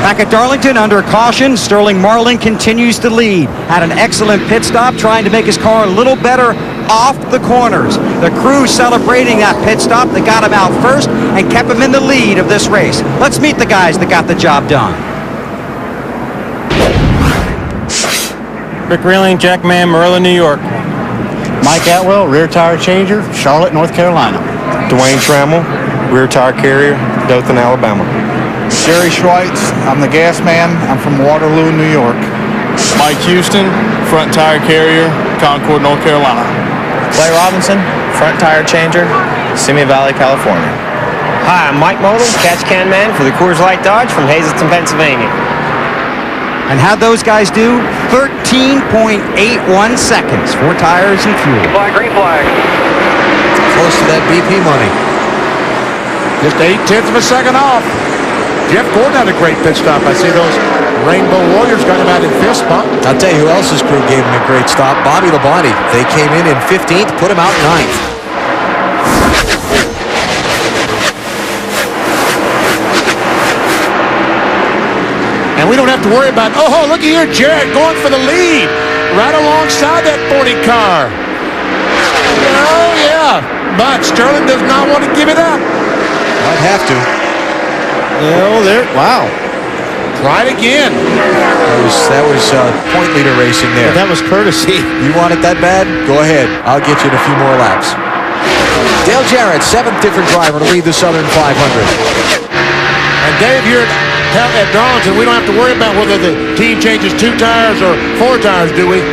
Back at Darlington, under caution, Sterling Marlin continues to lead. Had an excellent pit stop, trying to make his car a little better off the corners. The crew celebrating that pit stop that got him out first and kept him in the lead of this race. Let's meet the guys that got the job done. Rick Reeling, Jackman, Marilla, New York. Mike Atwell, rear tire changer, Charlotte, North Carolina. DeWayne Trammell, rear tire carrier, Dothan, Alabama. Jerry Schweitz, I'm the gas man. I'm from Waterloo, New York. Mike Houston, front tire carrier, Concord, North Carolina. Clay Robinson, front tire changer, Simi Valley, California. Hi, I'm Mike Model, catch can man for the Coors Light Dodge from Hazleton, Pennsylvania. And how'd those guys do? 13.81 seconds, 4 tires and fuel. Green flag. Close to that BP money. Just 0.8 of a second off. Jeff Gordon had a great pit stop. I see those Rainbow Warriors got him out in 5th spot. I'll tell you who else's crew gave him a great stop. Bobby Labonte. They came in 15th, put him out 9th. And we don't have to worry about, oh, look here, Jarrett going for the lead. Right alongside that 40 car. Oh, yeah. But Sterling does not want to give it up. Might have to. Oh, there. Wow. Try it again. That was point leader racing there. That was courtesy. You want it that bad? Go ahead. I'll get you in a few more laps. Dale Jarrett, 7th different driver to lead the Southern 500. And Dave, here at Darlington, we don't have to worry about whether the team changes 2 tires or 4 tires, do we?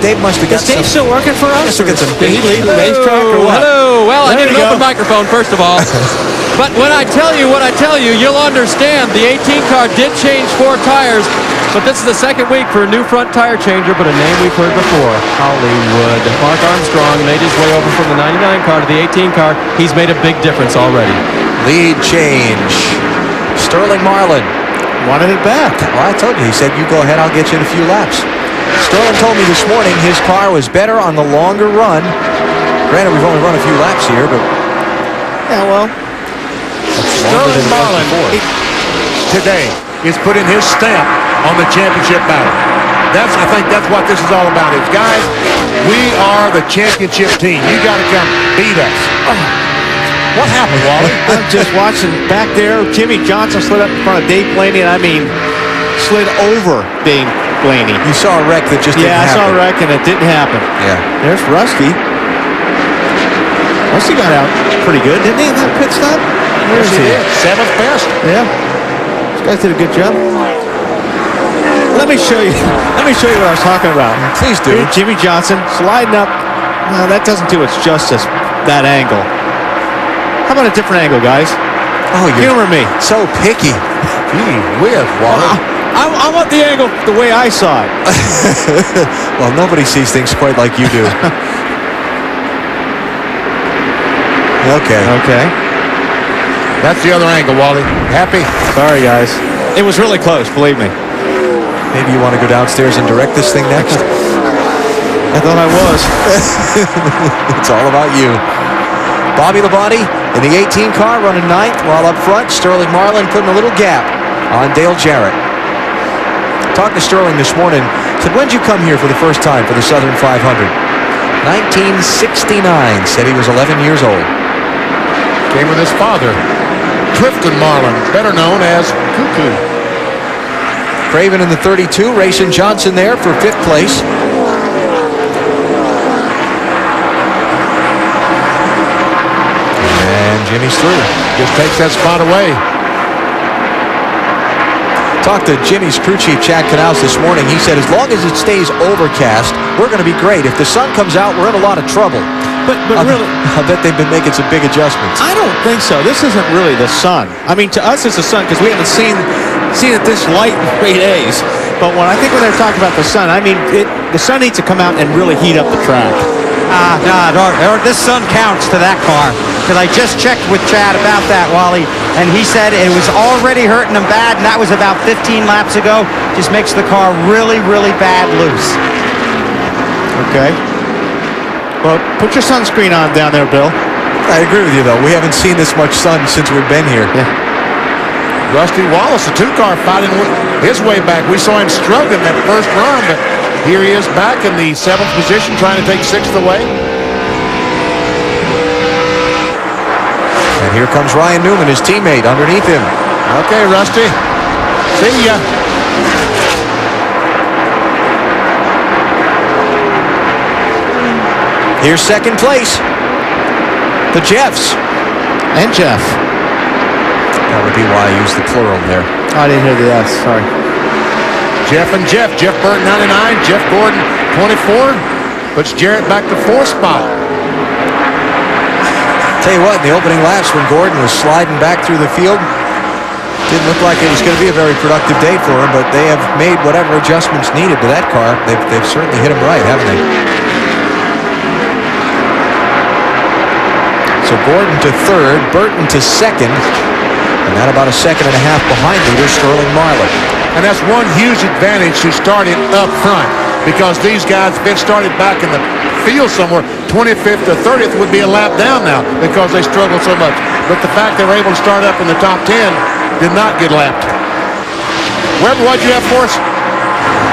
Dave must have got Is Dave still working for us? Did he leave the racetrack or what? Hello. Well, I need an open microphone, first of all. But when I tell you what I tell you, you'll understand. The 18 car did change 4 tires, but this is the 2nd week for a new front tire changer, but a name we've heard before, Hollywood. Mark Armstrong made his way over from the 99 car to the 18 car. He's made a big difference already. Lead change. Sterling Marlin Wanted it back. Well, I told you. He said, you go ahead, I'll get you in a few laps. Sterling told me this morning his car was better on the longer run. Granted, we've only run a few laps here, but... Yeah, well... Sterling Marlin today is putting his stamp on the championship battle. I think that's what this is all about. Is guys, we are the championship team. You got to come beat us. What happened, Wally? I'm just watching back there. Jimmy Johnson slid up in front of Dave Blaney, and I mean, slid over Dave Blaney. You saw a wreck that just didn't happen. Yeah, I saw a wreck, and it didn't happen. Yeah. There's Rusty. Rusty got out pretty good, didn't he, in that pit stop? Where is he? 7th best. Yeah. These guys did a good job. Let me show you. Let me show you what I was talking about. Please do. Here's Jimmy Johnson sliding up. No, that doesn't do its justice. That angle. How about a different angle, guys? Oh, you're humor me. So picky. Gee whiz, Wally. I want the angle the way I saw it. Well, nobody sees things quite like you do. Okay. Okay. That's the other angle, Wally. Happy? Sorry, guys. It was really close, believe me. Maybe you want to go downstairs and direct this thing next? I thought I was. It's all about you. Bobby Labonte in the 18 car running 9th, while up front, Sterling Marlin putting a little gap on Dale Jarrett. Talked to Sterling this morning. Said, when'd you come here for the first time for the Southern 500? 1969. Said he was 11 years old. Came with his father, Clifton Marlin, better known as Cuckoo. Craven in the 32, Racing Johnson there for 5th place. And Jimmy's through. Just takes that spot away. Talked to Jimmy's crew chief, Chad Canals, this morning. He said, as long as it stays overcast, we're going to be great. If the sun comes out, we're in a lot of trouble. But really, I bet they've been making some big adjustments. I don't think so. This isn't really the sun. I mean, to us, it's the sun because we haven't seen it this light in 3 days. But when they're talking about the sun, I mean, the sun needs to come out and really heat up the track. This sun counts to that car. Because I just checked with Chad about that, Wally, and he said it was already hurting him bad, and that was about 15 laps ago. Just makes the car really, really bad loose. Okay. Well, put your sunscreen on down there, Bill. I agree with you, though. We haven't seen this much sun since we've been here. Yeah. Rusty Wallace, the 2-car, fighting his way back. We saw him struggling that first run, but here he is back in the 7th position, trying to take 6th away. And here comes Ryan Newman, his teammate, underneath him. Okay, Rusty. See ya. Here's second place. The Jeffs. And Jeff. That would be why I used the plural there. Oh, I didn't hear the S. Sorry. Jeff and Jeff. Jeff Burton, 99. Jeff Gordon, 24. Puts Jarrett back to 4th spot. Tell you what, in the opening laps when Gordon was sliding back through the field, didn't look like it was going to be a very productive day for him, but they have made whatever adjustments needed to that car. They've certainly hit him right, haven't they? So Gordon to 3rd, Burton to 2nd, and that about a 1.5 seconds behind leader Sterling Marlin. And that's one huge advantage to starting up front, because these guys, if it started back in the field somewhere, 25th to 30th would be a lap down now because they struggled so much. But the fact they were able to start up in the top 10 did not get lapped. Webber, what'd you have for us?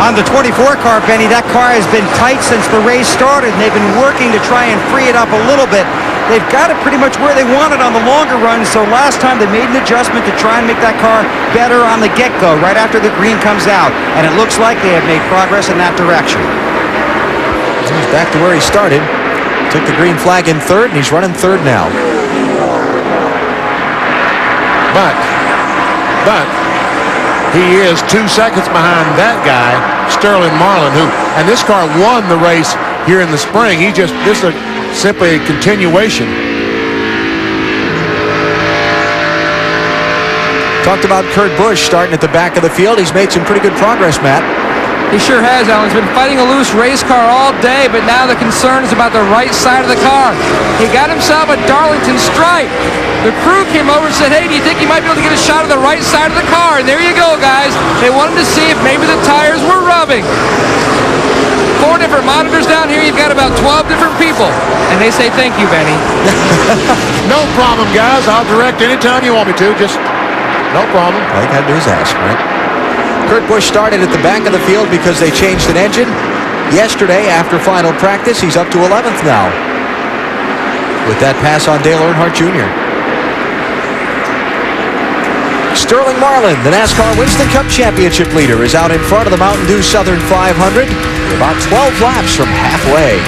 On the 24 car, Benny, that car has been tight since the race started, and they've been working to try and free it up a little bit. They've got it pretty much where they want it on the longer runs, so last time they made an adjustment to try and make that car better on the get-go, right after the green comes out, and it looks like they have made progress in that direction. He's back to where he started. Took the green flag in 3rd, and he's running 3rd now. But he is 2 seconds behind that guy, Sterling Marlin, and this car won the race here in the spring. This is simply a continuation. Talked about Kurt Busch starting at the back of the field. He's made some pretty good progress, Matt. He sure has, Alan. He's been fighting a loose race car all day, but now the concern is about the right side of the car. He got himself a Darlington stripe. The crew came over and said, hey, do you think you might be able to get a shot of the right side of the car? And there you go, guys. They wanted to see if maybe the tires were rubbing. 4 different monitors down here. You've got about 12 different people. And they say, thank you, Benny. No problem, guys. I'll direct anytime you want me to. Just no problem. All you got to do is ask, right? Kurt Busch started at the back of the field because they changed an engine. Yesterday, after final practice, he's up to 11th now, with that pass on Dale Earnhardt Jr. Sterling Marlin, the NASCAR Winston Cup Championship leader, is out in front of the Mountain Dew Southern 500. We're about 12 laps from halfway.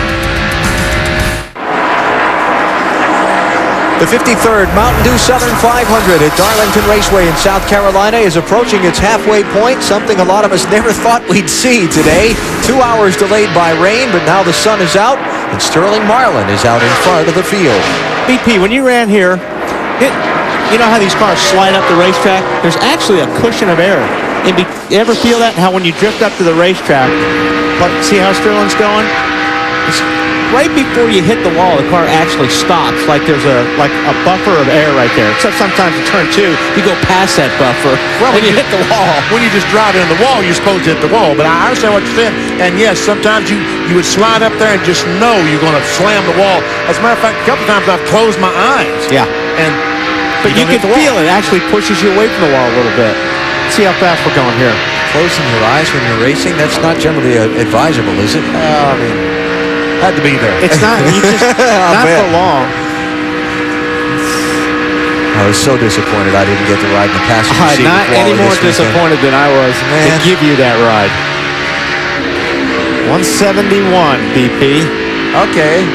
The 53rd Mountain Dew Southern 500 at Darlington Raceway in South Carolina is approaching its halfway point, something a lot of us never thought we'd see today. 2 hours delayed by rain, but now the sun is out, and Sterling Marlin is out in front of the field. BP, when you ran here, you know how these cars slide up the racetrack? There's actually a cushion of air. You ever feel that? How when you drift up to the racetrack, see how Sterling's going? It's right before you hit the wall, the car actually stops, like there's a buffer of air right there. Except sometimes in turn 2, you go past that buffer, and you hit the wall. When you just drive into the wall, you're supposed to hit the wall. But I understand what you're saying. And yes, sometimes you would slide up there and just know you're going to slam the wall. As a matter of fact, a couple times I've closed my eyes. Yeah. But you can feel it actually pushes you away from the wall a little bit. See how fast we're going here. Closing your eyes when you're racing, that's not generally advisable, is it? I mean, had to be there. It's not. You just not for long. I was so disappointed I didn't get to ride in the passenger seat. Not any more disappointed than I was to give you that ride. 171 BP. Okay.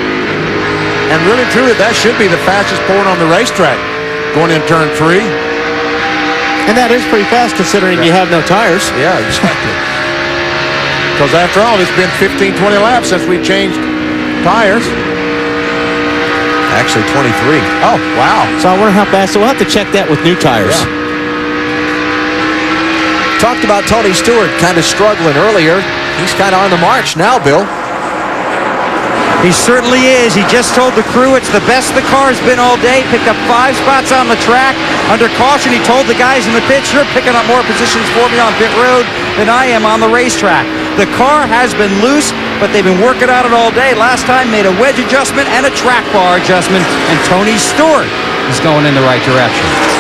And really, truly, that should be the fastest point on the racetrack going in turn 3. And that is pretty fast considering you have no tires. Yeah, exactly. Because after all, it's been 15, 20 laps since we changed tires. Actually, 23. Oh, wow. So I wonder how fast. So we'll have to check that with new tires. Yeah. Talked about Tony Stewart kind of struggling earlier. He's kind of on the march now, Bill. He certainly is. He just told the crew it's the best the car's been all day. Picked up 5 spots on the track. Under caution, he told the guys in the pits, you're picking up more positions for me on pit road than I am on the racetrack. The car has been loose, but they've been working on it all day. Last time made a wedge adjustment and a track bar adjustment, and Tony Stewart is going in the right direction.